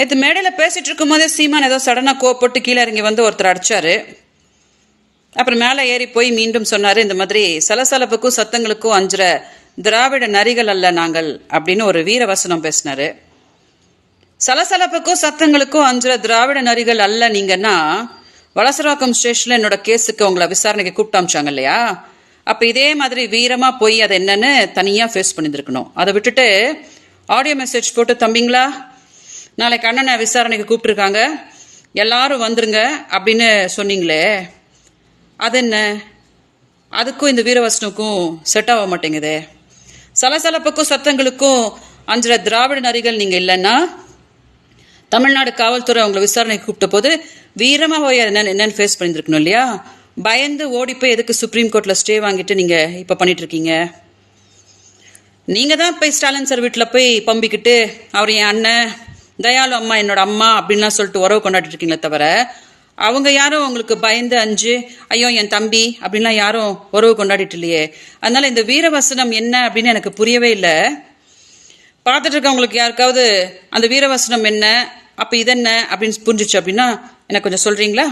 நேற்று மேடையில் பேசிட்டு இருக்கும் போதே சீமான் ஏதோ சடனாக கோவப்பட்டு கீழே இறங்கி வந்து ஒருத்தர் அடிச்சாரு. அப்புறம் மேலே ஏறி போய் மீண்டும் சொன்னார், இந்த மாதிரி சலசலப்புக்கும் சத்தங்களுக்கும் அஞ்சுற திராவிட நரிகள் அல்ல நாங்கள் அப்படின்னு ஒரு வீரவசனம் பேசினாரு. சலசலப்புக்கும் சத்தங்களுக்கும் அஞ்சுற திராவிட நரிகள் அல்ல நீங்கன்னா, வலசராக்கம் ஸ்டேஷன்ல என்னோட கேஸுக்கு உங்களை விசாரணைக்கு கூப்பிட்டு அமிச்சாங்க இல்லையா? அப்போ இதே மாதிரி வீரமாக போய் அதை என்னன்னு தனியாக ஃபேஸ் பண்ணியிருந்துருக்கணும். அதை விட்டுட்டு ஆடியோ மெசேஜ் போட்டு, தம்பிங்களா நாளைக்கு அண்ணனை விசாரணைக்கு கூப்பிட்டுருக்காங்க, எல்லாரும் வந்துருங்க அப்படின்னு சொன்னீங்களே, அது என்ன? அதுக்கும் இந்த வீரவசனுக்கும் செட் ஆக மாட்டேங்குது. சலசலப்புக்கும் சத்தங்களுக்கும் அஞ்சுற திராவிட நரிகள் நீங்கள் இல்லைன்னா, தமிழ்நாடு காவல்துறை அவங்களை விசாரணைக்கு கூப்பிட்ட போது வீரமாக போய் என்னன்னு ஃபேஸ் பண்ணியிருக்கணும் இல்லையா? பயந்து ஓடி போய் எதுக்கு சுப்ரீம் கோர்ட்டில் ஸ்டே வாங்கிட்டு நீங்கள் இப்போ பண்ணிட்டு இருக்கீங்க? நீங்கள் தான் போய் ஸ்டாலின் சார் வீட்டில் போய் பம்பிக்கிட்டு அவர் என் அண்ணன், தயாளு அம்மா என்னோட அம்மா அப்படின்லாம் சொல்லிட்டு உறவு கொண்டாடிட்டு இருக்கீங்களே தவிர, அவங்க யாரும் உங்களுக்கு பயந்து அஞ்சு ஐயோ என் தம்பி அப்படின்லாம் யாரும் உறவு கொண்டாடிட்டு இல்லையே. அதனால இந்த வீரவசனம் என்ன அப்படின்னு எனக்கு புரியவே இல்லை. பார்த்துட்டு இருக்கவங்களுக்கு யாருக்காவது அந்த வீரவசனம் என்ன, அப்போ இதென்ன அப்படின்னு புரிஞ்சிச்சு அப்படின்னா எனக்கு கொஞ்சம் சொல்றீங்களா?